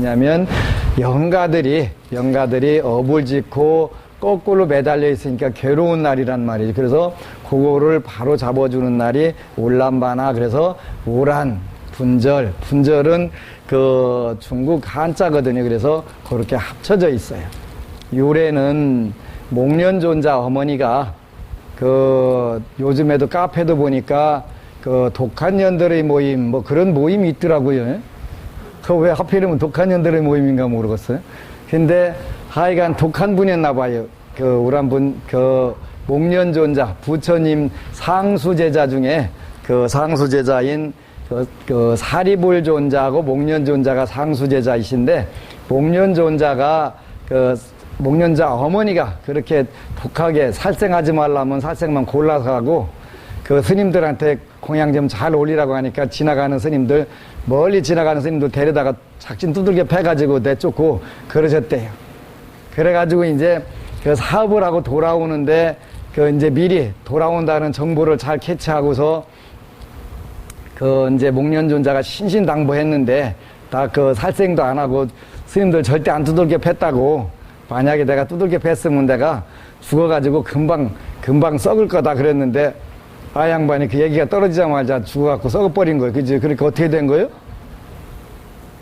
있냐면 영가들이 업을 짓고 거꾸로 매달려 있으니까 괴로운 날이란 말이죠. 그래서 그거를 바로 잡아주는 날이 올람바나. 그래서 오란, 분절은 그 중국 한자거든요. 그래서 그렇게 합쳐져 있어요. 유래는 목련존자 어머니가 그 요즘에도 카페도 보니까 그 독한 년들의 모임 뭐 그런 모임이 있더라고요. 그 왜 하필이면 독한 년들의 모임인가 모르겠어요. 근데 하여간 독한 분이었나 봐요. 그 우란 분, 그 목련존자 부처님 상수제자 중에 그 상수제자인 그 사리불존자하고 목련존자가 상수제자이신데, 목련존자가 그 목련자 어머니가 그렇게 독하게 살생하지 말라면 살생만 골라서 하고, 그 스님들한테 공양 좀 잘 올리라고 하니까 지나가는 스님들, 멀리 지나가는 스님들 데려다가 작진 두들겨 패가지고 내쫓고 그러셨대요. 그래가지고 이제 그 사업을 하고 돌아오는데 그 이제 미리 돌아온다는 정보를 잘 캐치하고서 그 이제 목련존자가 신신당부했는데 다 그 살생도 안 하고 스님들 절대 안 두들겨 팼다고, 만약에 내가 두들겨 팼으면 내가 죽어가지고 금방 썩을 거다 그랬는데, 아 양반이 그 얘기가 떨어지자마자 죽어갖고 썩어버린 거예요. 그지? 그러니까 어떻게 된 거예요?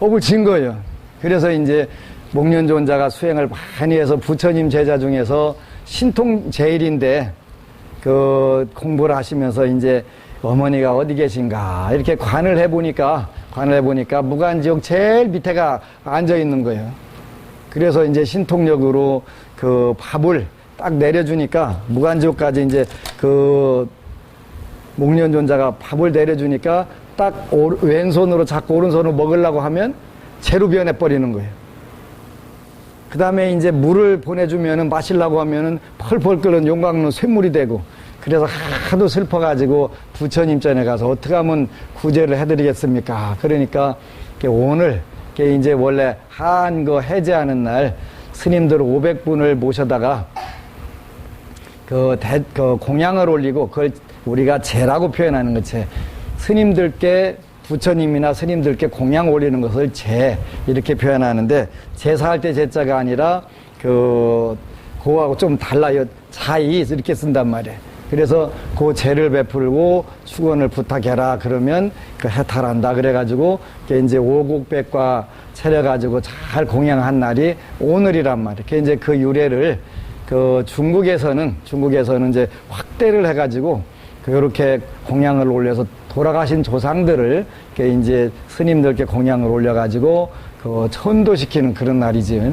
업을 진 거예요. 그래서 이제 목련존자가 수행을 많이 해서 부처님 제자 중에서 신통 제일인데, 그 공부를 하시면서 이제 어머니가 어디 계신가 이렇게 관을 해보니까 무간지옥 제일 밑에가 앉아 있는 거예요. 그래서 이제 신통력으로 그 밥을 딱 내려주니까, 무간지옥까지 이제 그 목련존자가 밥을 내려주니까 딱 왼손으로 잡고 오른손으로 먹으려고 하면 재로 변해버리는 거예요. 그 다음에 이제 물을 보내주면은 마시려고 하면은 펄펄 끓는 용광로 쇳물이 되고, 그래서 하도 슬퍼가지고 부처님 전에 가서 어떻게 하면 구제를 해드리겠습니까? 그러니까 오늘 이제 원래 한거 해제하는 날 스님들 500분을 모셔다가 그 공양을 올리고, 그걸 우리가 제라고 표현하는 거지. 스님들께, 부처님이나 스님들께 공양 올리는 것을 제 이렇게 표현하는데, 제사할 때 제자가 아니라 그거하고 좀 달라요. 자이 이렇게 쓴단 말이에요. 그래서 그 제를 베풀고 축원을 부탁해라 그러면 그 해탈한다 그래가지고 이제 오곡백과 차려가지고 잘 공양한 날이 오늘이란 말이에요. 이제 그 유래를 그 중국에서는 이제 확대를 해가지고 그렇게 공양을 올려서 돌아가신 조상들을 이제 스님들께 공양을 올려가지고 그 천도시키는 그런 날이지.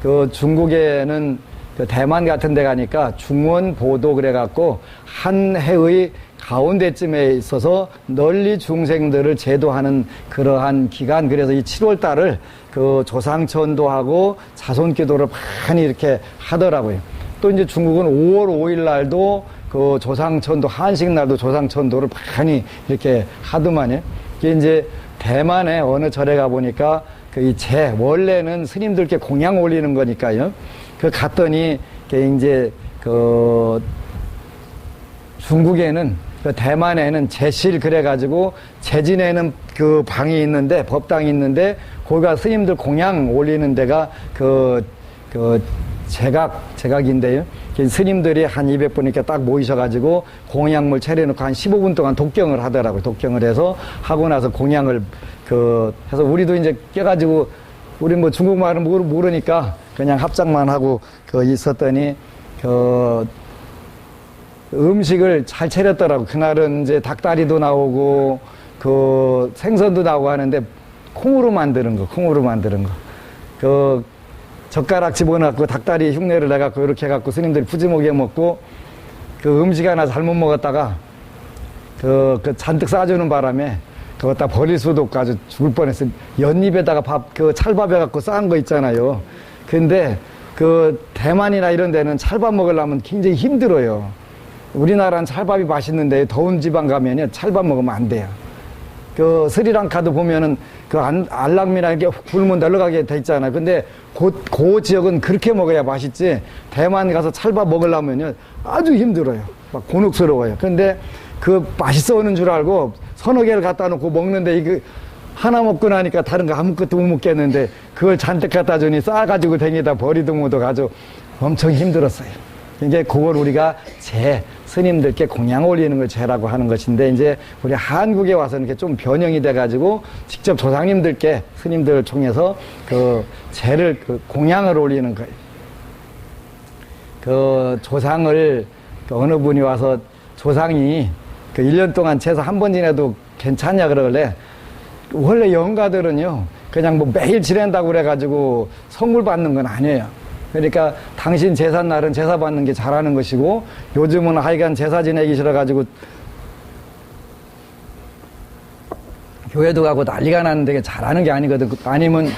그 중국에는 그 대만 같은 데 가니까 중원보도 그래갖고 한 해의 가운데쯤에 있어서 널리 중생들을 제도하는 그러한 기간, 그래서 이 7월 달을 그 조상천도하고 자손기도를 많이 이렇게 하더라고요. 또 이제 중국은 5월 5일 날도 그 조상천도, 한식날도 조상천도를 많이 이렇게 하더만요. 이게 이제 대만에 어느 절에 가보니까 그 원래는 스님들께 공양 올리는 거니까요. 그 갔더니 이제 그 중국에는, 그 대만에는 제실 그래가지고 제진에는 그 방이 있는데, 법당이 있는데, 거기가 스님들 공양 올리는 데가 그 제각인데요. 스님들이 한 200분 이렇게 딱 모이셔가지고 공양물 차려놓고 한 15분 동안 독경을 하더라고요. 독경을 해서 하고 나서 공양을 해서 우리도 이제 껴가지고, 우리 뭐 중국말은 모르니까 그냥 합장만 하고 있었더니 음식을 잘 차렸더라고. 그날은 이제 닭다리도 나오고 생선도 나오고 하는데 콩으로 만드는 거. 젓가락 집어넣고 닭다리 흉내를 내갖고 이렇게 해갖고 스님들이 푸짐하게 먹고, 그 음식 하나 잘못 먹었다가 잔뜩 싸주는 바람에 그거 다 버릴 수도 없고 아주 죽을 뻔했어요. 연잎에다가 찰밥 해갖고 싼 거 있잖아요. 근데 대만이나 이런 데는 찰밥 먹으려면 굉장히 힘들어요. 우리나라는 찰밥이 맛있는데 더운 지방 가면요, 찰밥 먹으면 안 돼요. 스리랑카도 보면은 알락미나 이렇게 굶으면 널러가게 돼 있잖아요. 근데 그 지역은 그렇게 먹어야 맛있지, 대만 가서 찰밥 먹으려면요 아주 힘들어요. 막 곤혹스러워요. 근데 맛있어 오는 줄 알고 서너 개를 갖다 놓고 먹는데 하나 먹고 나니까 다른 거 아무것도 못 먹겠는데 그걸 잔뜩 갖다 주니 싸가지고 댕기다 버리도 못하가지고 엄청 힘들었어요. 이게 그걸 우리가 스님들께 공양 올리는 걸 제라고 하는 것인데, 이제 우리 한국에 와서 이렇게 좀 변형이 돼가지고 직접 조상님들께 스님들을 통해서 그 제를 공양을 올리는 거예요. 그 조상을 어느 분이 와서 조상이 1년 동안 제사 한 번 지내도 괜찮냐 그러길래, 원래 영가들은요 그냥 뭐 매일 지낸다고 그래가지고 선물 받는 건 아니에요. 그러니까 당신 제삿날은 제사 받는 게 잘하는 것이고, 요즘은 하여간 제사 지내기 싫어가지고 교회도 가고 난리가 나는데 잘하는 게 아니거든. 아니면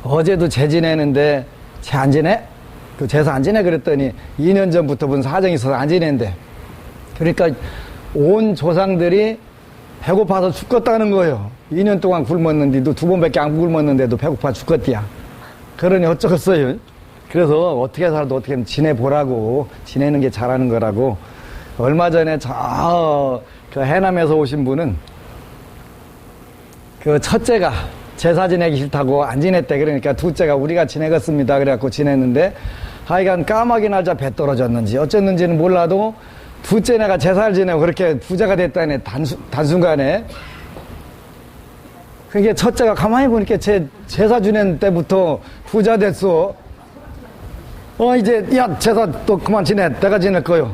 어제도 제 지내는데 제 안 지내? 그 제사 안 지내? 그랬더니 2년 전부터 무슨 사정이 있어서 안 지낸대. 그러니까 온 조상들이 배고파서 죽겠다는 거예요. 2년 동안 굶었는데도 2번밖에 안 굶었는데도 배고파 죽겠디야. 그러니 어쩌겠어요. 그래서 어떻게 살아도 어떻게 지내보라고, 지내는 게 잘하는 거라고. 얼마 전에 그 해남에서 오신 분은 그 첫째가 제사 지내기 싫다고 안 지냈대. 그러니까 둘째가 우리가 지내겠습니다 그래갖고 지냈는데, 하여간 까마귀 날짜 배 떨어졌는지 어쨌는지는 몰라도 둘째 내가 제사를 지내고 그렇게 부자가 됐다네. 단순간에. 그게 첫째가 가만히 보니까 제사 지낸 때부터 부자 됐어. 이제 야 제사 또 그만 지내. 내가 지낼 거요.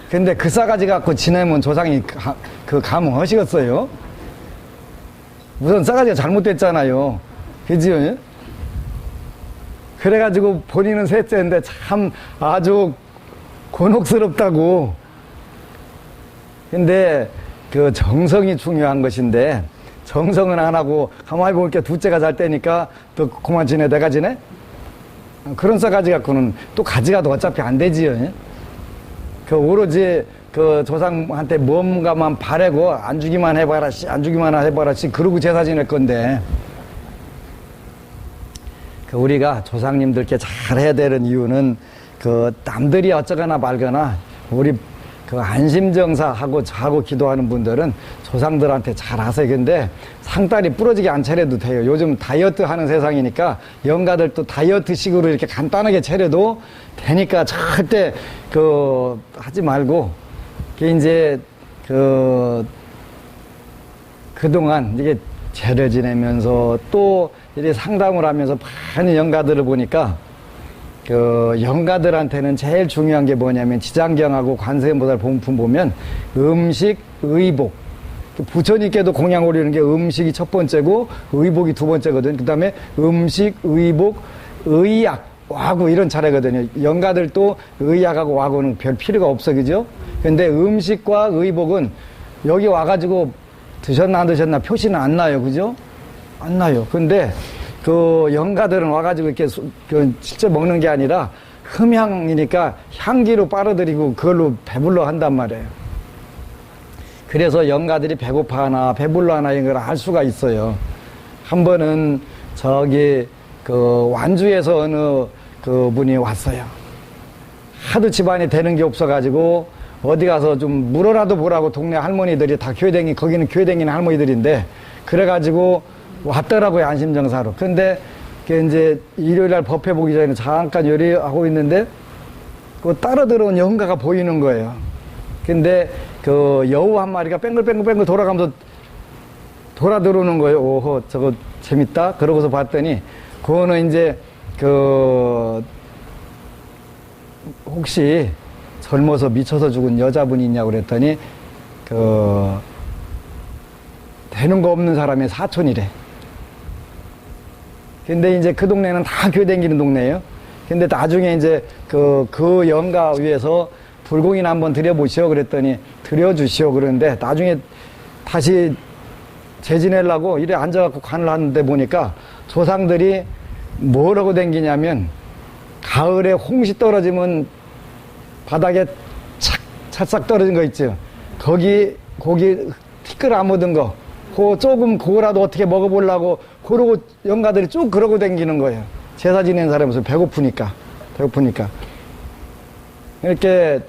근데 그 싸가지 갖고 지내면 조상이 그 감흥하시겠어요? 우선 싸가지가 잘못됐잖아요. 그지요? 그래가지고 본인은 셋째인데 참 아주 곤혹스럽다고. 근데 그 정성이 중요한 것인데, 정성은 안 하고 가만히 보니까 둘째가 잘 때니까 또 그만 지내. 내가 지내? 그런 싸가지 갖고는 또 가지가도 어차피 안 되지요. 그 오로지 그 조상한테 뭔가만 바라고 안 주기만 해봐라 씨, 안 주기만 해봐라 씨, 그러고 제사 지낼 건데, 그 우리가 조상님들께 잘해야 되는 이유는 그 남들이 어쩌거나 말거나 우리 그 안심정사하고 자고 기도하는 분들은 조상들한테 잘 하세요. 근데 상다리 부러지게 안 차려도 돼요. 요즘 다이어트 하는 세상이니까 영가들도 다이어트식으로 이렇게 간단하게 차려도 되니까 절대 하지 말고, 이제 그동안 이게 제를 지내면서 또 이렇게 상담을 하면서 많은 영가들을 보니까 영가들한테는 제일 중요한 게 뭐냐면, 지장경하고 관세음보살 본품 보면 음식, 의복, 부처님께도 공양 올리는 게 음식이 첫 번째고 의복이 두 번째거든. 그 다음에 음식, 의복, 의약, 와구 이런 차례거든요. 영가들도 의약하고 와구는 별 필요가 없어, 그죠? 근데 음식과 의복은 여기 와가지고 드셨나 안 드셨나 표시는 안 나요, 그죠? 안 나요. 근데 영가들은 와가지고 이렇게 직접 먹는 게 아니라 흠향이니까 향기로 빨아들이고 그걸로 배불러 한단 말이에요. 그래서 영가들이 배고파하나 배불러하나 이런 걸 알 수가 있어요. 한 번은 완주에서 어느 분이 왔어요. 하도 집안에 되는 게 없어가지고 어디 가서 좀 물어라도 보라고 동네 할머니들이 다 거기는 교회 다니는 할머니들인데, 그래가지고 왔더라고요, 안심정사로. 근데 이제 일요일날 법회 보기 전에 잠깐 요리하고 있는데 따라 들어온 영가가 보이는 거예요. 근데 여우 한 마리가 뺑글뺑글 돌아가면서 돌아 들어오는 거예요. 오호, 저거 재밌다. 그러고서 봤더니 그거는 이제 혹시 젊어서 미쳐서 죽은 여자분이 있냐고 그랬더니 되는 거 없는 사람의 사촌이래. 근데 이제 그 동네는 다 교회 다니는 동네예요. 근데 나중에 이제 그 영가 위에서 불공이나 한번 드려보시오 그랬더니 드려주시오 그러는데, 나중에 다시 재지내려고 이래 앉아갖고 관을 하는데 보니까 조상들이 뭐라고 댕기냐면, 가을에 홍시 떨어지면 바닥에 찰싹 떨어진 거 있죠. 거기 티끌 안 묻은 거, 조금 그거라도 어떻게 먹어보려고 그러고 영가들이 쭉 그러고 댕기는 거예요. 제사 지낸 사람에서 배고프니까. 이렇게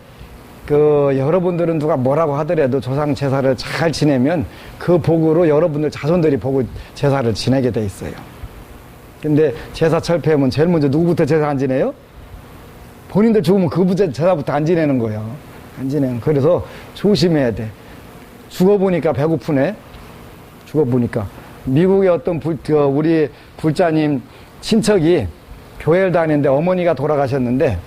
여러분들은 누가 뭐라고 하더라도 조상 제사를 잘 지내면 그 복으로 여러분들 자손들이 복을 제사를 지내게 돼 있어요. 근데 제사 철폐하면 제일 먼저 누구부터 제사 안 지내요? 본인들 죽으면 그 제사부터 안 지내는 거예요. 안 지내는. 그래서 조심해야 돼. 죽어보니까 배고프네. 죽어보니까. 미국의 어떤 우리 불자님 친척이 교회를 다니는데 어머니가 돌아가셨는데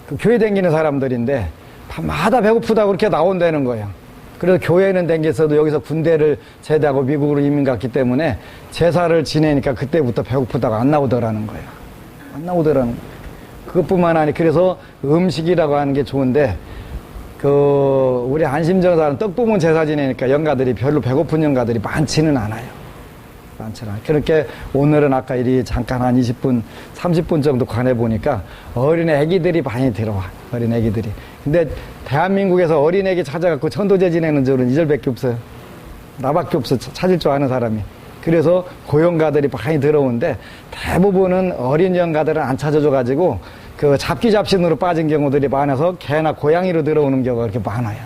그 교회 다니는 사람들인데 밤마다 배고프다고 그렇게 나온다는 거예요. 그래서 교회는 다녔어도 여기서 군대를 제대하고 미국으로 이민 갔기 때문에 제사를 지내니까 그때부터 배고프다고 안 나오더라는 거예요. 안 나오더라는 거예요. 그것뿐만 아니라 그래서 음식이라고 하는 게 좋은데 우리 안심정사는 떡 볶은 제사 지내니까 영가들이 별로 배고픈 영가들이 많지는 않아요. 많지는 않아요. 그렇게 오늘은 아까 이리 잠깐 한 20분, 30분 정도 관해 보니까 어린 애기들이 많이 들어와. 어린 애기들이. 근데 대한민국에서 어린 애기 찾아갖고 천도제 지내는 줄은 이절밖에 없어요. 나밖에 없어. 찾을 줄 아는 사람이. 그래서 고영가들이 많이 들어오는데 대부분은 어린 영가들은 안 찾아줘가지고 잡기잡신으로 빠진 경우들이 많아서 개나 고양이로 들어오는 경우가 그렇게 많아요.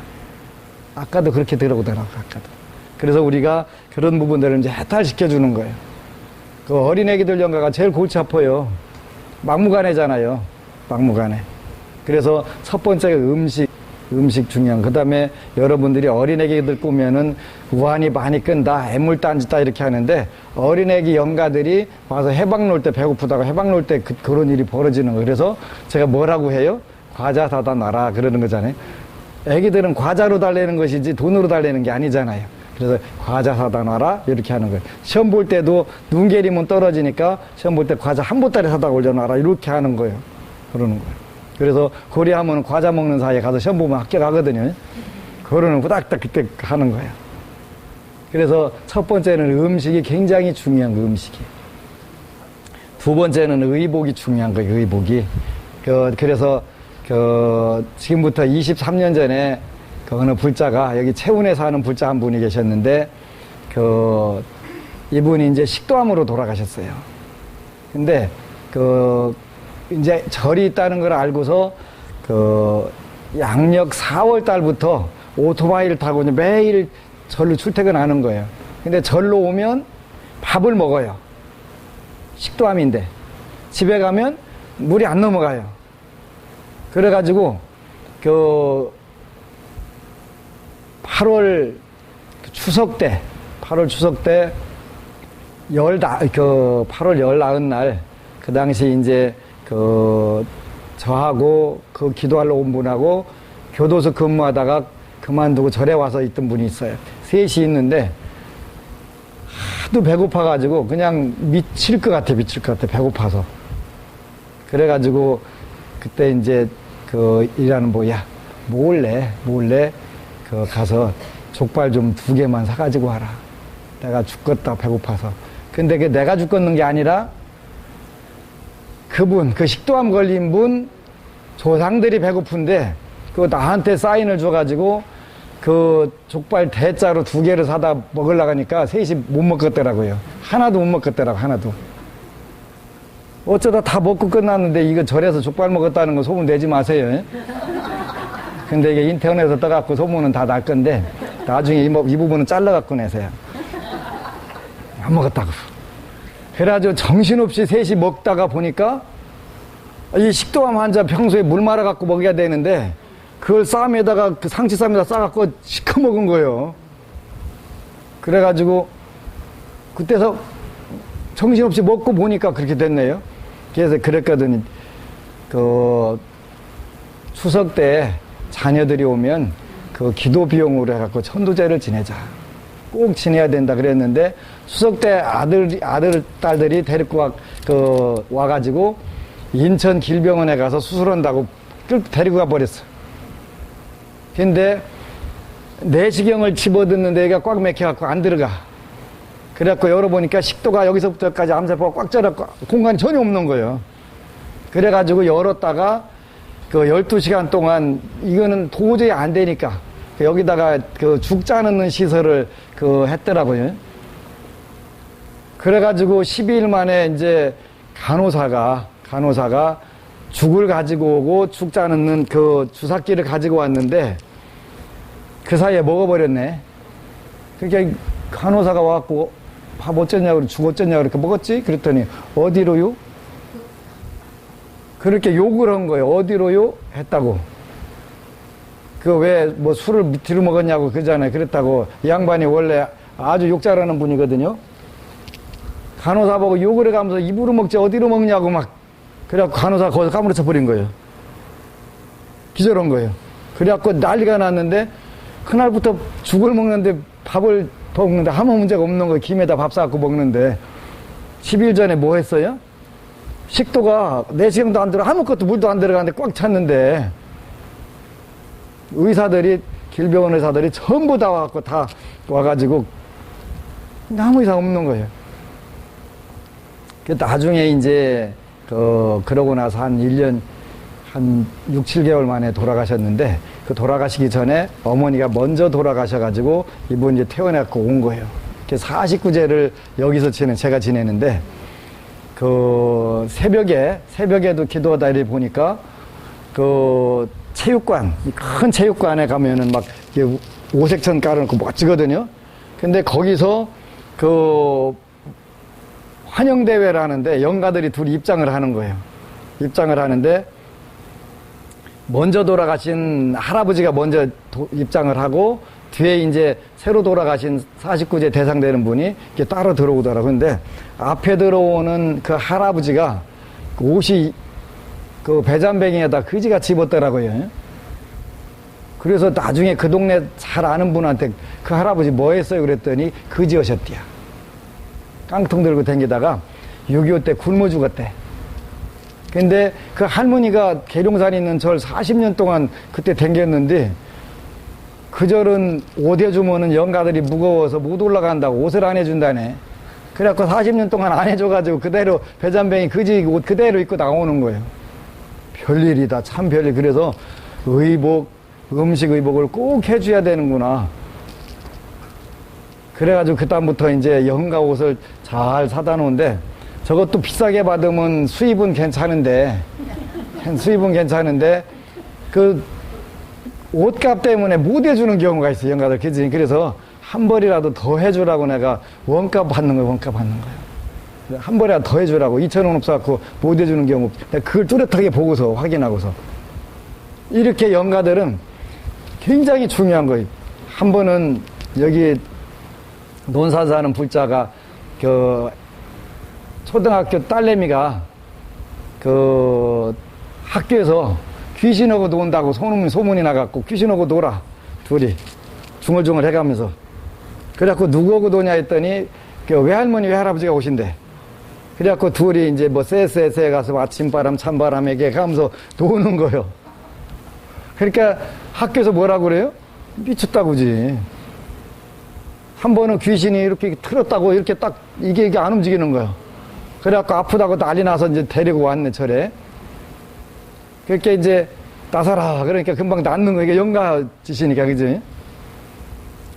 아까도 그렇게 들어오더라고요. 아까도. 그래서 우리가 그런 부분들을 이제 해탈시켜주는 거예요. 어린 애기들 영가가 제일 골치 아파요. 막무가내잖아요. 막무가내. 그래서 첫 번째가 음식 중요한. 그 다음에 여러분들이 어린애기들 꾸면은 우환이 많이 끈다, 애물단지다 이렇게 하는데 어린애기 영가들이 와서 해방 놓을 때 배고프다고 해방 놓을 때 그런 일이 벌어지는 거예요. 그래서 제가 뭐라고 해요? 과자 사다 놔라 그러는 거잖아요. 애기들은 과자로 달래는 것이지 돈으로 달래는 게 아니잖아요. 그래서 과자 사다 놔라 이렇게 하는 거예요. 시험 볼 때도 눈 게리면 떨어지니까 시험 볼 때 과자 한 보따리 사다 올려놔라 이렇게 하는 거예요. 그러는 거예요. 그래서 고려하면 과자 먹는 사이에 가서 시험 보면 합격하거든요. 그러는 후닥닥 그때 하는 거예요. 그래서 첫 번째는 음식이 굉장히 중요한 거, 음식이. 두 번째는 의복이 중요한 거예요, 의복이. 그래서 지금부터 23년 전에 어느 불자가 여기 채운에 사는 불자 한 분이 계셨는데 이분이 이제 식도암으로 돌아가셨어요. 근데 이제 절이 있다는 걸 알고서 양력 4월 달부터 오토바이를 타고 이제 매일 절로 출퇴근하는 거예요. 근데 절로 오면 밥을 먹어요. 식도암인데 집에 가면 물이 안 넘어가요. 그래가지고 8월 추석 때 8월 열 나은 날 그 당시 이제 저하고 기도하러 온 분하고 교도소 근무하다가 그만두고 절에 와서 있던 분이 있어요. 셋이 있는데 하도 배고파가지고 그냥 미칠 것 같아 배고파서. 그래가지고 그때 이제 일하는 뭐야 몰래 가서 족발 좀 2개만 사가지고 와라. 내가 죽겠다 배고파서. 근데 내가 죽겠는 게 아니라 식도암 걸린 분 조상들이 배고픈데 나한테 사인을 줘가지고 족발 대짜로 2개를 사다 먹으려고 하니까 셋이 못 먹겠더라고요. 하나도 못 먹겠더라고. 하나도. 어쩌다 다 먹고 끝났는데 이거 절에서 족발 먹었다는 거 소문 내지 마세요. 근데 이게 인터넷에서 떠갖고 소문은 다 날 건데 나중에 이 부분은 잘라갖고 내세요. 안 먹었다고. 그래가지고 정신없이 셋이 먹다가 보니까 이 식도암 환자 평소에 물 말아갖고 먹여야 되는데 그걸 쌈에다가 상치쌈에다 싸갖고 시커 먹은 거예요. 그래가지고 그때서 정신없이 먹고 보니까 그렇게 됐네요. 그래서 그랬거든요. 추석 때 자녀들이 오면 기도 비용으로 해갖고 천도제를 지내자. 꼭 지내야 된다 그랬는데 추석 때 아들 딸들이 데리고 와가지고 인천 길병원에 가서 수술한다고 데리고 가버렸어. 근데 내시경을 집어듣는데 얘가 꽉 막혀갖고 안 들어가. 그래갖고 열어보니까 식도가 여기서부터까지 암세포가 꽉 쪄갖고 공간이 전혀 없는 거예요. 그래가지고 열었다가 12시간 동안 이거는 도저히 안 되니까 여기다가 죽 짜는 시설을 했더라고요. 그래가지고 12일 만에 이제 간호사가 죽을 가지고 오고 죽 짜는 그 주삭기를 가지고 왔는데 그 사이에 먹어버렸네. 그러니까 간호사가 와갖고 밥 어쩌냐고 죽 어쩌냐고 이렇게 먹었지? 그랬더니 어디로요? 그렇게 욕을 한 거예요. 어디로요? 했다고. 그 왜 뭐 술을 밑으로 먹었냐고 그러잖아요. 그랬다고. 이 양반이 원래 아주 욕 잘하는 분이거든요. 간호사 보고 욕을 해가면서 입으로 먹지 어디로 먹냐고 막 그래갖고 간호사 거기서 까무러쳐 버린 거예요. 기절한 거예요. 그래갖고 난리가 났는데 그날부터 죽을 먹는데 밥을 더 먹는데 아무 문제가 없는 거예요. 김에다 밥 싸갖고 먹는데 10일 전에 뭐 했어요? 식도가 내시경도 안 들어 아무것도 물도 안 들어가는데 꽉 찼는데 의사들이 길병원 의사들이 전부 다 와갖고 다 와가지고 아무 이상 없는 거예요. 나중에 이제 그러고 나서 한 1년 한 6, 7개월 만에 돌아가셨는데 그 돌아가시기 전에 어머니가 먼저 돌아가셔가지고 이분 이제 퇴원해갖고 온 거예요. 49제를 여기서 제가 지내는데 그 새벽에도 기도하다 이래 보니까 그 체육관, 큰 체육관에 가면은 막 오색천 깔아놓고 멋지거든요. 근데 거기서 그 환영대회라는데 영가들이 둘이 입장을 하는 거예요. 입장을 하는데 먼저 돌아가신 할아버지가 먼저 입장을 하고 뒤에 이제 새로 돌아가신 49제 대상되는 분이 이렇게 따로 들어오더라고요. 근데 앞에 들어오는 그 할아버지가 옷이 그 배잔뱅이에다 그지같이 입었더라고요. 그래서 나중에 그 동네 잘 아는 분한테 그 할아버지 뭐 했어요? 그랬더니 그지하셨대요. 깡통 들고 다니다가 6.25 때 굶어 죽었대. 근데 그 할머니가 계룡산에 있는 절 40년 동안 그때 댕겼는데 그 절은 옷 해주면은 영가들이 무거워서 못 올라간다고 옷을 안 해준다네. 그래갖고 40년 동안 안 해줘가지고 그대로 배잔뱅이 그지 옷 그대로 입고 나오는 거예요. 별일이다. 참 별일. 그래서 의복, 음식 의복을 꼭 해줘야 되는구나. 그래가지고 그다음부터 이제 영가 옷을 잘 사다 놓은데 저것도 비싸게 받으면 수입은 괜찮은데 그 옷값 때문에 못 해주는 경우가 있어요. 영가들. 그지? 그래서 한 벌이라도 더 해주라고 내가 원값 받는 거예요. 한 벌이라도 더 해주라고. 2,000원 없어갖고 못 해주는 경우. 내가 그걸 뚜렷하게 보고서 확인하고서. 이렇게 영가들은 굉장히 중요한 거예요. 한 번은 여기 논산 사는 불자가 그 초등학교 딸내미가 그 학교에서 귀신하고 논다고 소문이 나갖고 귀신하고 놀아 둘이 중얼중얼 해가면서 그래갖고 누구하고 노냐 했더니 그 외할머니 외할아버지가 오신대. 그래갖고 둘이 이제 뭐 쎄쎄쎄 가서 아침바람 찬바람에게 가면서 노는 거요. 그러니까 학교에서 뭐라고 그래요? 미쳤다고지. 한 번은 귀신이 이렇게 틀었다고 이렇게 딱 이게 안 움직이는 거예요. 그래갖고 아프다고 난리 나서 이제 데리고 왔네, 절에. 그렇게 이제 나서라. 그러니까 금방 낫는 거. 이게 영가 짓이니까, 그지?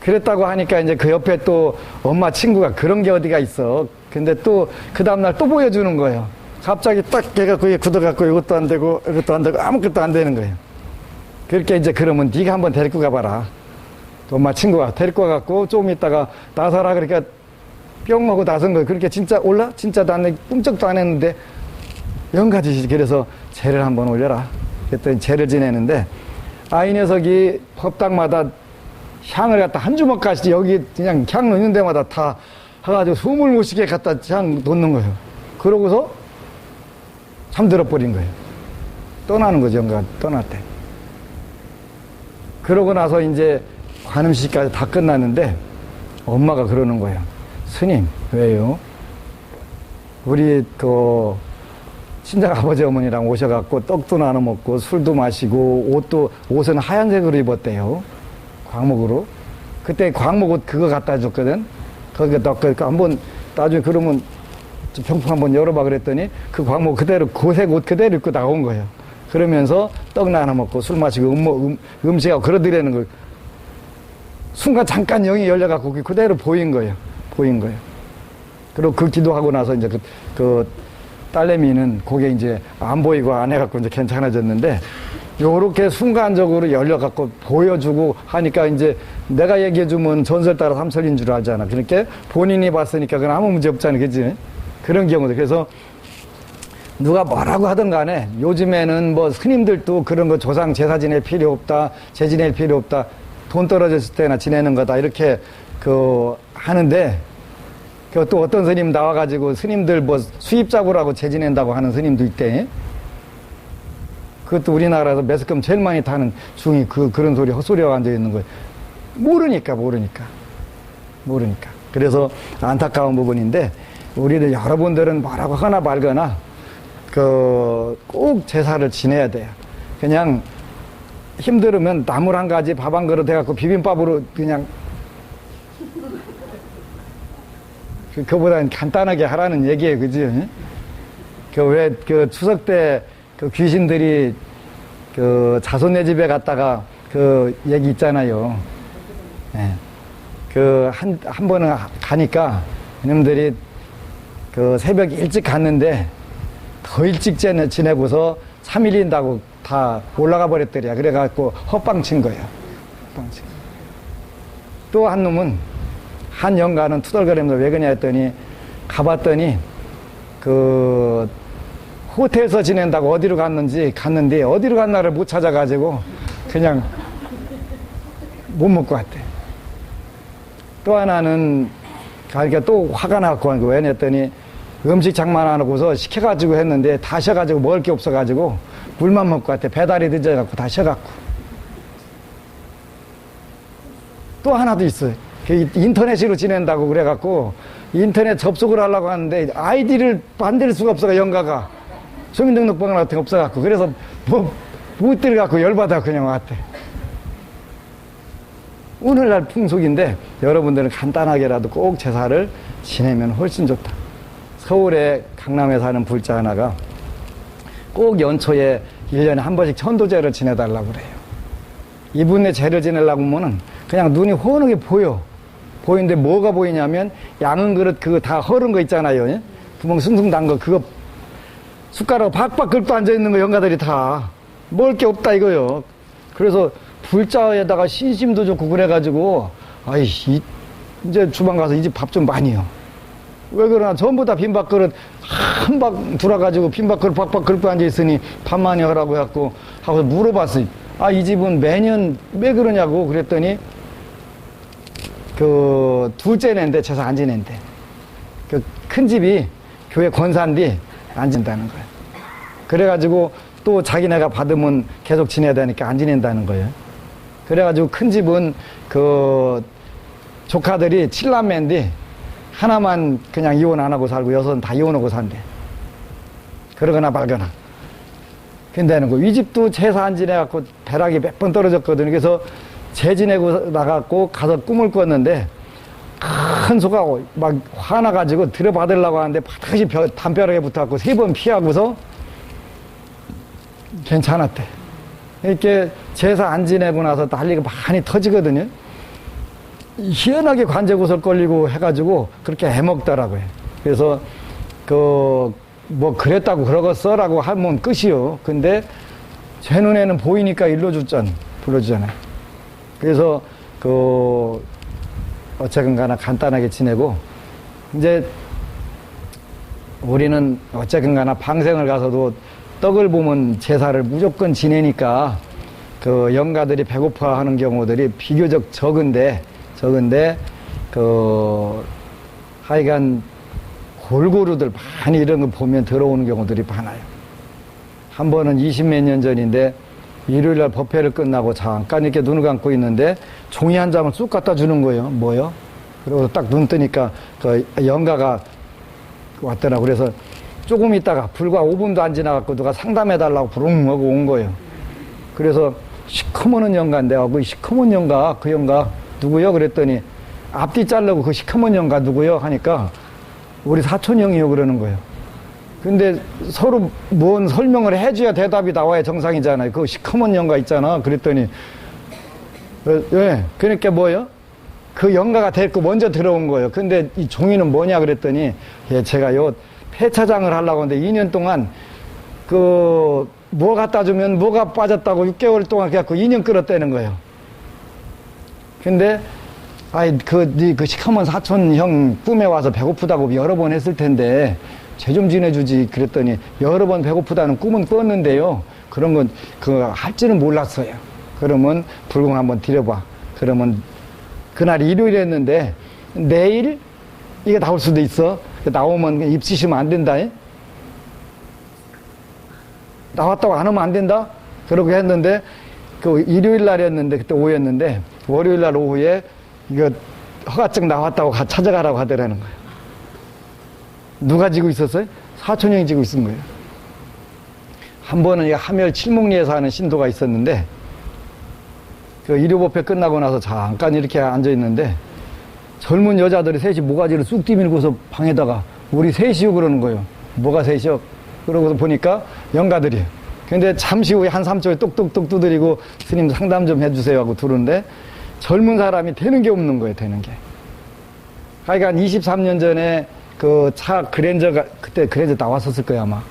그랬다고 하니까 이제 그 옆에 또 엄마 친구가 그런 게 어디가 있어. 근데 또 그 다음날 또 보여주는 거예요. 갑자기 딱 걔가 그게 굳어갖고 이것도 안 되고 이것도 안 되고 아무것도 안 되는 거예요. 그렇게 이제 그러면 네가 한번 데리고 가봐라. 또 엄마 친구가 데리고 가갖고 좀 있다가 나서라. 그러니까 뿅 하고 나선 거예요. 그렇게 진짜 올라? 진짜 나는 꿈쩍도 안 했는데 영가지시. 그래서 제를 한번 올려라. 그랬더니 제를 지내는데 이 녀석이 법당마다 향을 갖다 한 주먹까지 여기 그냥 향 넣는 데마다 다 해가지고 숨을 못 쉬게 갖다 향 놓는 거예요. 그러고서 잠들어 버린 거예요. 떠나는 거죠. 영가가 떠났대. 그러고 나서 이제 관음식까지 다 끝났는데 엄마가 그러는 거예요. 스님, 왜요? 우리 그 친정 아버지 어머니랑 오셔갖고 떡도 나눠 먹고 술도 마시고 옷은 하얀색으로 입었대요. 광목으로. 그때 광목 옷 그거 갖다 줬거든. 거기다 한번 나중에 그러면 병풍 한번 열어봐 그랬더니 그 광목 그대로 고색 옷 그대로 입고 나온 거예요. 그러면서 떡 나눠 먹고 술 마시고 음식하고 그러더라는 걸 순간 잠깐 영이 열려갖고 그대로 보인 거예요. 그리고 그 기도하고 나서 이제 딸내미는 그게 이제 안 보이고 안 해갖고 이제 괜찮아졌는데, 요렇게 순간적으로 열려갖고 보여주고 하니까 이제 내가 얘기해주면 전설 따라 삼설인 줄 알잖아. 그러니까 본인이 봤으니까 그건 아무 문제 없잖아. 그지? 그런 경우도. 그래서 누가 뭐라고 하든 간에 요즘에는 뭐 스님들도 그런 거 조상 제사 지낼 필요 없다, 제 지낼 필요 없다, 돈 떨어졌을 때나 지내는 거다, 이렇게 하는데, 또 어떤 스님 나와가지고 스님들 뭐 수입자고라고 제 지낸다고 하는 스님도 있대. 그것도 우리나라에서 매스컴 제일 많이 타는 중이 그런 소리 헛소리하고 앉아있는 거예요. 모르니까. 그래서 안타까운 부분인데, 우리들 여러분들은 뭐라고 하나 말거나, 꼭 제사를 지내야 돼요. 그냥 힘들으면 나물 한 가지, 밥 한 그릇 해갖고 비빔밥으로 그냥, 그거보다는 간단하게 하라는 얘기예요. 그지? 왜 추석 때 귀신들이 자손네 집에 갔다가 얘기 있잖아요. 네. 한 번은 가니까 이놈들이 새벽 일찍 갔는데 더 일찍 지내고서 3일인다고 다 올라가 버렸더래요. 그래갖고 헛방 친 거예요. 또 한 놈은, 한 영가는 투덜거리면서 왜 그러냐 했더니, 가봤더니 호텔에서 지낸다고 어디로 갔는데 어디로 갔나를 못 찾아가지고 그냥 못 먹고 왔대. 또 하나는 그러니까 또 화가 나고 왜 했더니 음식 장만 안 하고서 시켜가지고 했는데 다 쉬어가지고 먹을 게 없어가지고 물만 먹고 왔대. 배달이 늦어갖고 다 쉬어갖고. 또 하나도 있어요. 인터넷으로 지낸다고 그래갖고 인터넷 접속을 하려고 하는데 아이디를 만들 수가 없어가, 영가가 주민등록번호 같은 거 없어갖고. 그래서 못 들어갖고 열받아 그냥 왔대. 오늘날 풍속인데 여러분들은 간단하게라도 꼭 제사를 지내면 훨씬 좋다. 서울에 강남에 사는 불자 하나가 꼭 연초에 1년에 한 번씩 천도제를 지내달라고 그래요. 이분의 제를 지내려고 하면은 그냥 눈이 환하게 보이는데 뭐가 보이냐면 양은 그릇 다 허른 거 있잖아요. 구멍 숭숭 난 거, 그거 숟가락 박박 긁고 앉아있는 거 영가들이 다 먹을 게 없다 이거요. 그래서 불자에다가 신심도 좋고 그래가지고 이제 주방 가서 이 집 밥 좀 많이 해요. 왜 그러나 전부 다 빈밥그릇 한 박 돌아가지고 빈밥그릇 박박 긁고 앉아있으니 밥 많이 하라고 해갖고 하고서 물어봤어요. 이 집은 매년 왜 그러냐고 그랬더니 둘째 낸데 제사 안 지낸대. 큰 집이 교회 권사인데 안 지낸다는 거예요. 그래가지고 또 자기네가 받으면 계속 지내야 되니까 안 지낸다는 거예요. 그래가지고 큰 집은 조카들이 7남매인데 하나만 그냥 이혼 안 하고 살고 여섯은 다 이혼하고 산대. 그러거나 말거나. 근데는 이 집도 제사 안 지내갖고 벼락이 몇 번 떨어졌거든요. 그래서 제 지내고 나갔고 가서 꿈을 꿨는데 큰 소가 막 화나가지고 들여받으려고 하는데 바닥이 담벼락에 붙어갖고 3번 피하고서 괜찮았대. 이렇게 제사 안 지내고 나서 난리가 많이 터지거든요. 희한하게 관제구설 걸리고 해가지고 그렇게 해먹더라고요. 그래서 뭐 그랬다고 그러겠어라고 하면 끝이요. 근데 제 눈에는 보이니까 불러주잖아요. 그래서 어쨌든 간에 간단하게 지내고, 이제 우리는 어쨌든 간에 방생을 가서도 떡을 보면 제사를 무조건 지내니까 영가들이 배고파하는 경우들이 비교적 적은데 하여간 골고루들 많이 이런 거 보면 들어오는 경우들이 많아요. 한 번은 20몇 년 전인데 일요일날 법회를 끝나고 잠깐 이렇게 눈을 감고 있는데 종이 한 장을 쑥 갖다 주는 거예요. 뭐요? 그리고 딱 눈 뜨니까 영가가 왔더라고. 그래서 조금 있다가 불과 5분도 안 지나갖고 누가 상담해달라고 부릉 하고 온 거예요. 그래서 시커먼 영가인데 그 시커먼 영가, 그 영가 누구요? 그랬더니 앞뒤 자르고 그 시커먼 영가 누구요? 하니까 우리 사촌 형이요 그러는 거예요. 근데 서로 뭔 설명을 해줘야 대답이 나와야 정상이잖아요. 그 시커먼 영가 있잖아. 그랬더니 예, 그러니까 뭐요? 그 영가가 데리고 먼저 들어온 거예요. 근데 이 종이는 뭐냐 그랬더니 제가요 폐차장을 하려고 하는데 2년 동안 뭐 갖다 주면 뭐가 빠졌다고 6개월 동안 그래갖고 2년 끌었다는 거예요. 근데 그 시커먼 사촌 형 꿈에 와서 배고프다고 여러 번 했을 텐데 쟤 좀 지내주지 그랬더니 여러 번 배고프다는 꿈은 꿨는데요. 그런 건 할지는 몰랐어요. 그러면 불공 한번 드려봐. 그러면 그날 일요일이었는데 내일 이게 나올 수도 있어. 나오면 입시시면 안 된다. 나왔다고 안 오면 안 된다. 그러고 했는데 그 일요일 날이었는데 그때 오후였는데 월요일 날 오후에 이거 허가증 나왔다고 찾아가라고 하더라는 거예요. 누가 지고 있었어요? 사촌 형이 지고 있은 거예요. 한 번은 하멸 칠목리에서 하는 신도가 있었는데 그 일요법회 끝나고 나서 잠깐 이렇게 앉아 있는데 젊은 여자들이 셋이 모가지를 쑥 뒤밀고서 방에다가 우리 셋이요 그러는 거예요. 뭐가 셋이요? 그러고서 보니까 영가들이에요. 근데 잠시 후에 한 3초에 똑똑똑 두드리고 스님 상담 좀 해주세요 하고 들어오는데 젊은 사람이 되는 게 없는 거예요. 되는 게. 그러니까 23년 전에 그 차 그랜저가 그때 그랜저 나왔었을 거야 아마.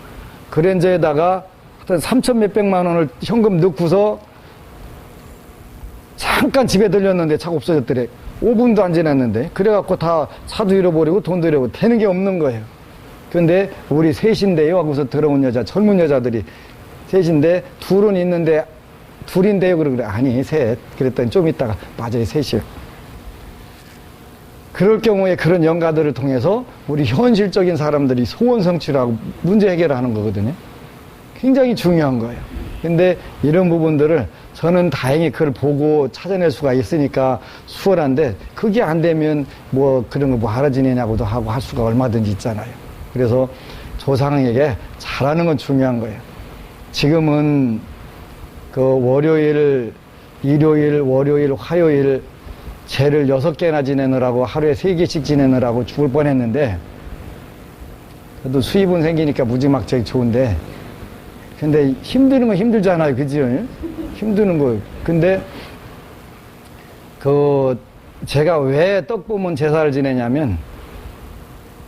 그랜저에다가 하여튼 3천 몇백만 원을 현금 넣고서 잠깐 집에 들렸는데 차가 없어졌더래. 5분도 안 지났는데 그래갖고 다 차도 잃어버리고 돈도 잃어버리고 되는 게 없는 거예요. 근데 우리 셋인데요 하고서 들어온 여자 젊은 여자들이 셋인데 둘은 있는데 둘인데요 그래 아니 셋 그랬더니 좀 있다가 맞아요 셋이요. 그럴 경우에 그런 영가들을 통해서 우리 현실적인 사람들이 소원 성취를 하고 문제 해결하는 거거든요. 굉장히 중요한 거예요. 근데 이런 부분들을 저는 다행히 그걸 보고 찾아낼 수가 있으니까 수월한데 그게 안 되면 뭐 그런 거 뭐 하러 지내냐고도 하고 할 수가 얼마든지 있잖아요. 그래서 조상에게 잘하는 건 중요한 거예요. 지금은 그 월요일, 일요일, 월요일, 화요일 제를 6개나 지내느라고 하루에 3개씩 지내느라고 죽을 뻔했는데 그래도 수입은 생기니까 무지막지하게 좋은데 근데 힘드는 건 힘들잖아요. 그죠? 힘드는 거. 근데 제가 왜 떡보문 제사를 지내냐면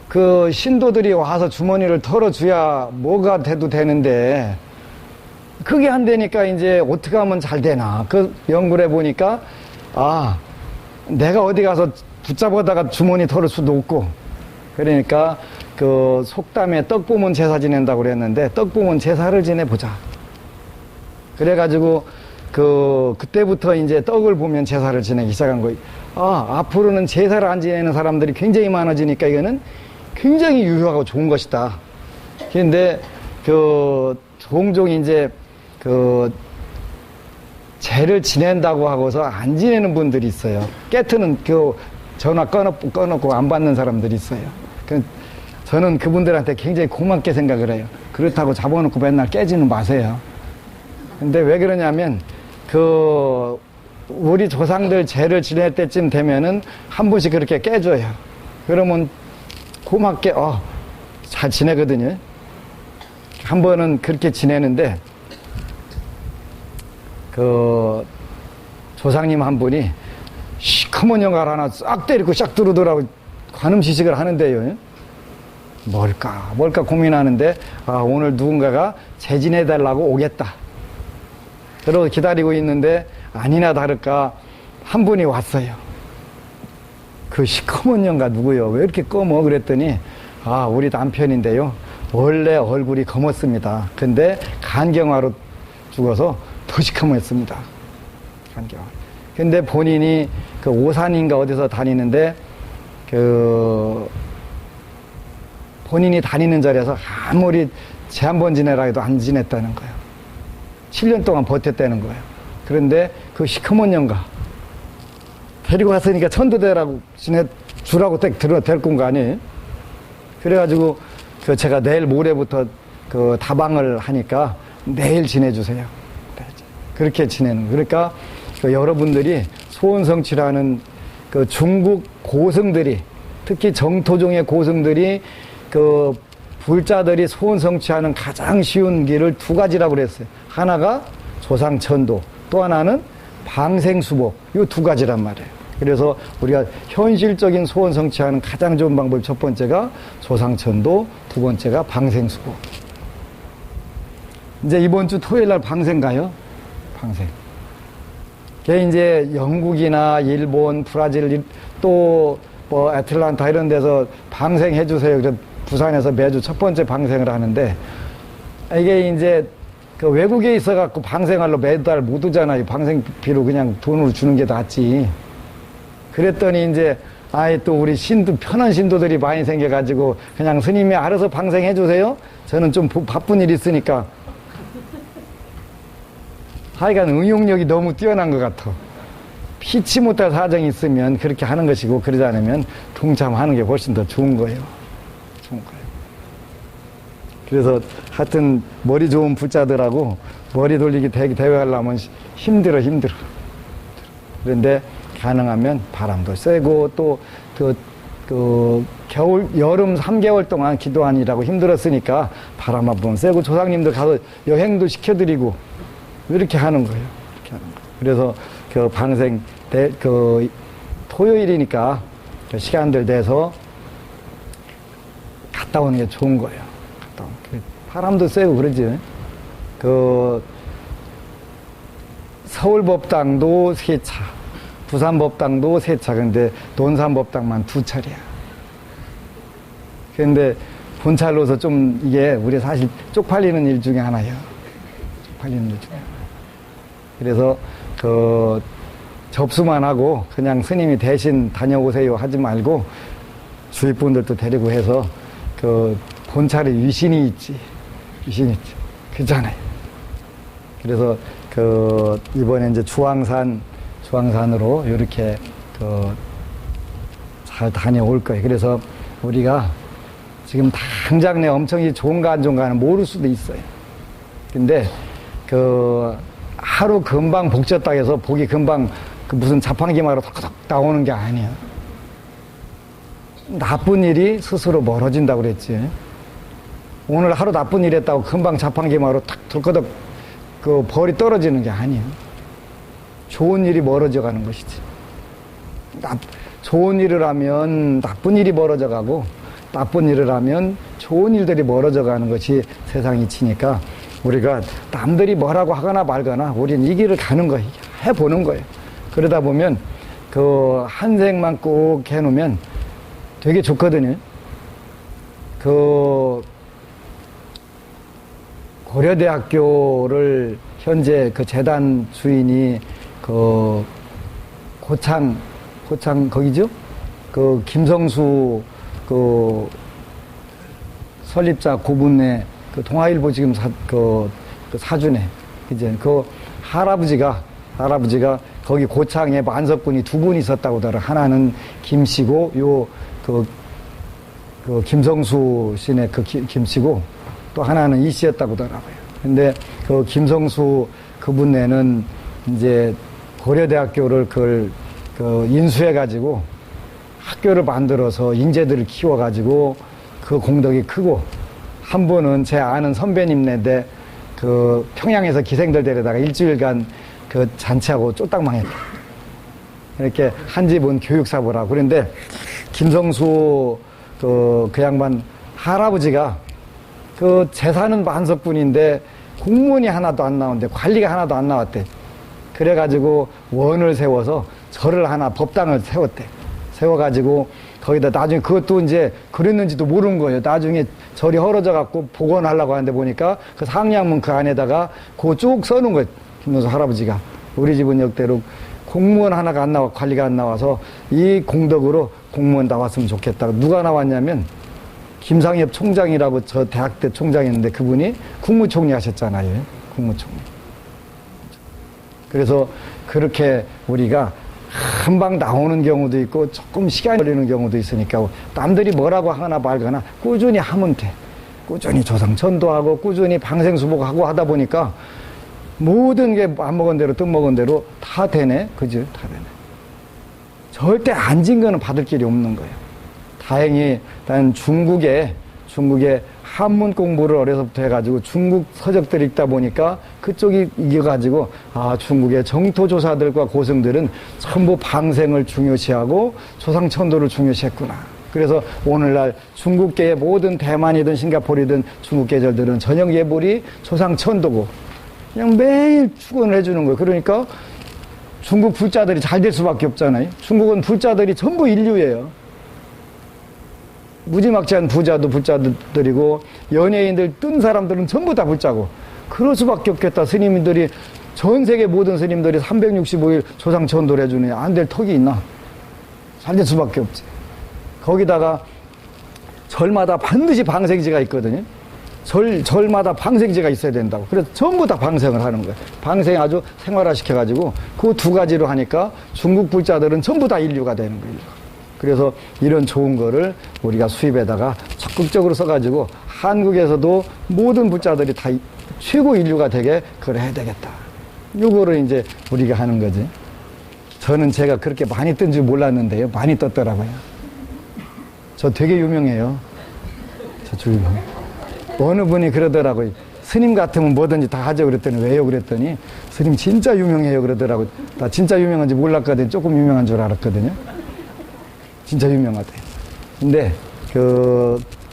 그 신도들이 와서 주머니를 털어줘야 뭐가 돼도 되는데 그게 안 되니까 이제 어떻게 하면 잘 되나 그 연구를 해보니까 내가 어디 가서 붙잡아다가 주머니 털을 수도 없고 그러니까 그 속담에 떡보문 제사 지낸다고 그랬는데 떡보문 제사를 지내보자. 그래가지고 그때부터 이제 떡을 보면 제사를 지내기 시작한 거예요. 앞으로는 제사를 안 지내는 사람들이 굉장히 많아지니까 이거는 굉장히 유효하고 좋은 것이다. 근데 종종 이제 제를 지낸다고 하고서 안 지내는 분들이 있어요. 깨트는 전화 꺼놓고 안 받는 사람들이 있어요. 저는 그분들한테 굉장히 고맙게 생각을 해요. 그렇다고 잡아놓고 맨날 깨지는 마세요. 근데 왜 그러냐면 우리 조상들 제를 지낼 때쯤 되면은 한 번씩 그렇게 깨줘요. 그러면 고맙게 잘 지내거든요. 한 번은 그렇게 지내는데 조상님 한 분이 시커먼 영가를 하나 싹 때리고 싹 들어오더라고 관음 시식을 하는데요. 뭘까 고민하는데 오늘 누군가가 제 지내달라고 오겠다. 그러고 기다리고 있는데 아니나 다를까 한 분이 왔어요. 그 시커먼 영가 누구요? 왜 이렇게 검어? 그랬더니 우리 남편인데요. 원래 얼굴이 검었습니다. 근데 간경화로 죽어서 더 시커먼했습니다. 간경화. 근데 본인이 오산인가 어디서 다니는데 본인이 다니는 자리에서 아무리 제 한 번 지내라 해도 안 지냈다는 거예요. 7년 동안 버텼다는 거예요. 그런데 그 시커먼 영가 데리고 갔으니까 천도대라고 주라고 데리고 온 거 아니에요? 그래가지고 제가 내일 모레부터 다방을 하니까 내일 지내주세요. 그렇게 지내는 거예요. 그러니까 여러분들이 소원성취라는 중국 고승들이 특히 정토종의 고승들이 불자들이 소원성취하는 가장 쉬운 길을 두 가지라고 그랬어요. 하나가 조상천도, 또 하나는 방생수복. 이 두 가지란 말이에요. 그래서 우리가 현실적인 소원 성취하는 가장 좋은 방법 첫 번째가 조상천도, 두 번째가 방생수고. 이제 이번 주 토요일 날 방생 가요. 방생. 그게 이제 영국이나 일본, 브라질, 또 뭐 애틀란타 이런 데서 방생해 주세요. 그래서 부산에서 매주 첫 번째 방생을 하는데, 이게 이제 그 외국에 있어갖고 방생하러 매달 못 오잖아요. 방생비로 그냥 돈을 주는 게 낫지. 그랬더니 이제 아예 또 우리 신도, 편한 신도들이 많이 생겨가지고 그냥 스님이 알아서 방생해 주세요. 저는 좀 바쁜 일 있으니까. 하여간 응용력이 너무 뛰어난 것 같아. 피치 못할 사정이 있으면 그렇게 하는 것이고, 그러지 않으면 동참하는 게 훨씬 더 좋은 거예요. 좋은 거예요. 그래서 하여튼 머리 좋은 부자들하고 머리 돌리기 대회하려면 힘들어. 그런데 가능하면 바람도 쐬고, 또 겨울, 여름 3개월 동안 기도하느라고 힘들었으니까 바람 한번 쐬고, 조상님들 가서 여행도 시켜드리고, 이렇게 하는 거예요. 이렇게 하는 거예요. 그래서 그 방생 토요일이니까 그 시간들 내서 갔다 오는 게 좋은 거예요. 갔다 오는 게. 바람도 쐬고 그러지. 서울법당도 3차, 부산법당도 3차. 근데 논산법당만 2차례야. 근데 본찰로서 좀 이게 우리 사실 쪽팔리는 일 중에 하나예요. 쪽팔리는 일 중에 하나. 그래서 접수만 하고 그냥 스님이 대신 다녀오세요 하지 말고 주위 분들도 데리고 해서 본찰에 위신이 있지. 그잖아요. 그래서 이번에 이제 주황산으로 이렇게 잘 다녀올 거예요. 그래서 우리가 지금 당장 내 엄청 좋은가 안 좋은가는 모를 수도 있어요. 근데 하루 금방 복 졌다 해서 복이 금방 무슨 자판기마로 덕덕 나오는 게 아니에요. 나쁜 일이 스스로 멀어진다고 그랬지. 오늘 하루 나쁜 일 했다고 금방 자판기마로 탁 덜커덕 벌이 떨어지는 게 아니에요. 좋은 일이 멀어져 가는 것이지. 좋은 일을 하면 나쁜 일이 멀어져 가고, 나쁜 일을 하면 좋은 일들이 멀어져 가는 것이 세상 이치니까, 우리가 남들이 뭐라고 하거나 말거나 우리는 이 길을 가는 거예요. 해보는 거예요. 그러다 보면 한 생만 꼭 해놓으면 되게 좋거든요. 고려대학교를 현재 재단 주인이 고창 거기죠? 김성수 설립자 고분의 동아일보 지금 사주네. 이제 할아버지가 거기 고창에 만석군이 2분 있었다고 하더라. 하나는 김씨고, 김성수 씨네 김씨고, 또 하나는 이씨였다고 하더라고요. 근데 김성수 그분네는 이제 고려대학교를 인수해가지고 학교를 만들어서 인재들을 키워가지고 그 공덕이 크고, 한 분은 제 아는 선배님네인데 평양에서 기생들 데려다가 일주일간 잔치하고 쫄딱 망했다. 이렇게 한 집은 교육사고라고. 그런데 김성수 그 양반 할아버지가 재산은 만석군인데 공무원이 하나도 안 나오는데 관리가 하나도 안 나왔대. 그래가지고 원을 세워서 절을 하나, 법당을 세웠대. 세워가지고 거기다 나중에 그것도 이제 그랬는지도 모르는 거예요. 나중에 절이 헐어져갖고 복원하려고 하는데 보니까 상량문 안에다가 그거 쭉 써놓은 거예요. 김성수 할아버지가. 우리 집은 역대로 공무원 하나가 안 나와, 관리가 안 나와서 이 공덕으로 공무원 나왔으면 좋겠다. 누가 나왔냐면 김상엽 총장이라고 저 대학 때 총장이었는데 그분이 국무총리 하셨잖아요. 국무총리. 그래서 그렇게 우리가 금방 나오는 경우도 있고 조금 시간이 걸리는 경우도 있으니까 남들이 뭐라고 하거나 말거나 꾸준히 하면 돼. 꾸준히 조상천도하고 꾸준히 방생수복하고 하다 보니까 모든 게 안 먹은 대로 뜻 먹은 대로 다 되네. 그죠? 다 되네. 절대 앉은 거는 받을 길이 없는 거예요. 다행히 난 중국에 중국의 한문 공부를 어려서부터 해가지고 중국 서적들 읽다 보니까 그쪽이 이겨가지고 중국의 정토조사들과 고승들은 전부 방생을 중요시하고 조상천도를 중요시했구나. 그래서 오늘날 중국계의 모든 대만이든 싱가포르이든 중국 계절들은 저녁 예불이 조상천도고 그냥 매일 축원을 해주는 거예요. 그러니까 중국 불자들이 잘 될 수밖에 없잖아요. 중국은 불자들이 전부 인류예요. 무지막지한 부자도 불자들이고 연예인들 뜬 사람들은 전부 다 불자고 그럴 수밖에 없겠다. 스님들이 전 세계 모든 스님들이 365일 조상천도를 해주느냐 안 될 턱이 있나. 잘 될 수밖에 없지. 거기다가 절마다 반드시 방생지가 있거든요. 절마다 방생지가 있어야 된다고. 그래서 전부 다 방생을 하는 거예요. 방생 아주 생활화 시켜가지고 그 두 가지로 하니까 중국 불자들은 전부 다 인류가 되는 거예요. 그래서 이런 좋은 거를 우리가 수입에다가 적극적으로 써가지고 한국에서도 모든 불자들이 다 최고 인류가 되게 그걸 해야 되겠다. 요거를 이제 우리가 하는 거지. 저는 제가 그렇게 많이 뜬 줄 몰랐는데요. 많이 떴더라고요. 저 되게 유명해요. 저 유명. 어느 분이 그러더라고요. 스님 같으면 뭐든지 다 하죠 그랬더니 왜요 그랬더니 스님 진짜 유명해요 그러더라고요. 나 진짜 유명한지 몰랐거든요. 조금 유명한 줄 알았거든요. 진짜 유명하대. 근데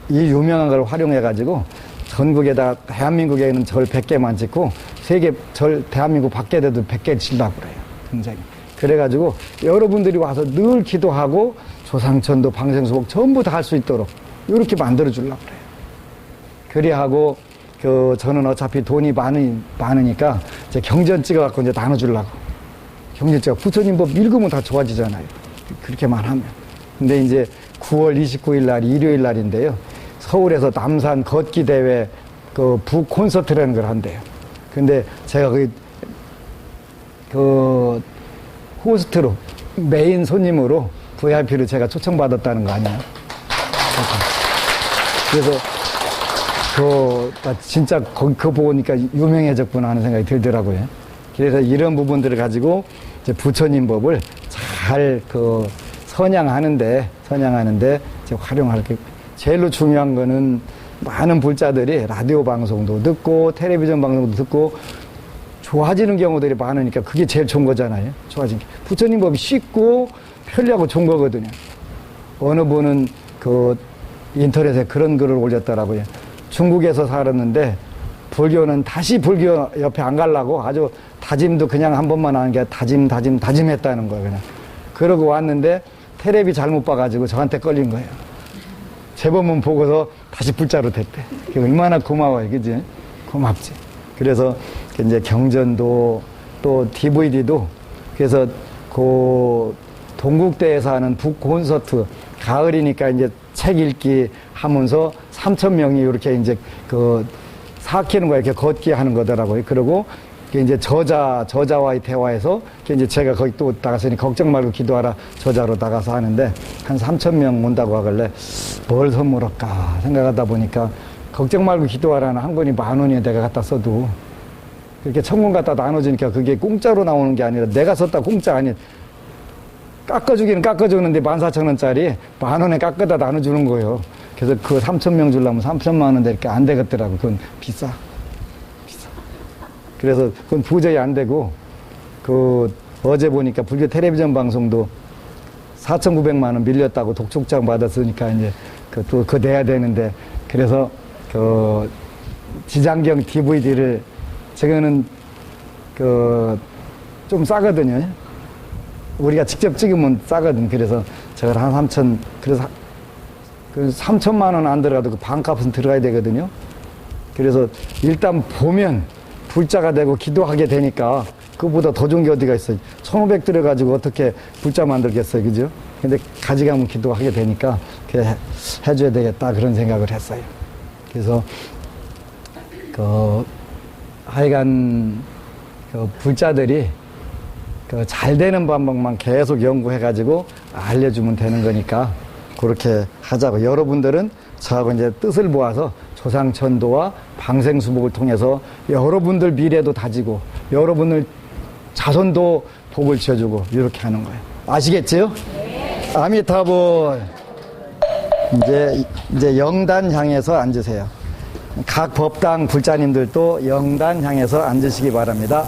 이 유명한 걸 활용해가지고 전국에다 대한민국에는 절 100개만 짓고 세계 절 대한민국 밖에도 100개 짓려고 그래요. 굉장히. 그래가지고 여러분들이 와서 늘 기도하고 조상천도 방생수복 전부 다 할 수 있도록 이렇게 만들어 주려고 그래요. 그래하고 저는 어차피 돈이 많으니까 이제 경전 찍어갖고 이제 나눠주려고. 경전 찍어 부처님 법 읽으면 다 좋아지잖아요. 그렇게만 하면. 근데 이제 9월 29일 날 일요일 날인데요. 서울에서 남산 걷기 대회 북 콘서트라는 걸 한대요. 근데 제가 호스트로 메인 손님으로 VIP로 제가 초청받았다는 거 아니에요? 그래서 나 진짜 그거 보니까 유명해졌구나 하는 생각이 들더라고요. 그래서 이런 부분들을 가지고 이제 부처님 법을 잘 선양하는데 이제 활용할 게 제일로 중요한 거는 많은 불자들이 라디오 방송도 듣고 텔레비전 방송도 듣고 좋아지는 경우들이 많으니까 그게 제일 좋은 거잖아요. 좋아진 게. 부처님 법이 쉽고 편리하고 좋은 거거든요. 어느 분은 인터넷에 그런 글을 올렸더라고요. 중국에서 살았는데 불교는 다시 불교 옆에 안 가려고 아주 다짐도 그냥 한 번만 하는 게 다짐했다는 거예요. 그냥. 그러고 왔는데 테레비 잘못 봐가지고 저한테 걸린 거예요. 제 법문 보고서 다시 불자로 됐대. 그게 얼마나 고마워요. 그지? 고맙지. 그래서 이제 경전도 또 DVD도 그래서 동국대에서 하는 북 콘서트 가을이니까 이제 책 읽기 하면서 3,000명이 이렇게 이제 사키는 거야. 이렇게 걷기 하는 거더라고요. 그리고 이제 저자와의 대화에서 이제 제가 거기 또 나가서 걱정 말고 기도하라 저자로 나가서 하는데 한 3,000명 온다고 하길래 뭘 선물할까 생각하다 보니까 걱정 말고 기도하라는 한 권이 10,000원이에 내가 갖다 써도 그렇게 1,000권 갖다 나눠주니까 그게 공짜로 나오는 게 아니라 내가 썼다 공짜 아니 깎아주기는 깎아주는데 14,000원짜리 10,000원에 깎아다 나눠주는 거예요. 그래서 그 3,000명 주려면 3,000만 원인데 이렇게 안 되겠더라고. 그건 비싸. 그래서 그건 도저히 안 되고 어제 보니까 불교 텔레비전 방송도 4,900만 원 밀렸다고 독촉장 받았으니까 이제 그거 내야 되는데 그래서 지장경 DVD를 제가는 좀 싸거든요. 우리가 직접 찍으면 싸거든. 그래서 제가 한 3,000 그래서 3,000만 원 안 들어가도 그 반값은 들어가야 되거든요. 그래서 일단 보면 불자가 되고 기도하게 되니까 그보다 더 좋은 게 어디가 있어요. 1,500 들어가지고 어떻게 불자 만들겠어요. 그죠? 근데 가져가면 기도하게 되니까 해줘야 되겠다 그런 생각을 했어요. 그래서 하여간 불자들이 잘 되는 방법만 계속 연구해가지고 알려주면 되는 거니까 그렇게 하자고. 여러분들은 저하고 이제 뜻을 모아서 조상천도와 방생수복을 통해서 여러분들 미래도 다지고 여러분들 자손도 복을 지어주고 이렇게 하는 거예요. 아시겠지요? 네. 아미타불. 이제 영단 향해서 앉으세요. 각 법당 불자님들도 영단 향해서 앉으시기 바랍니다.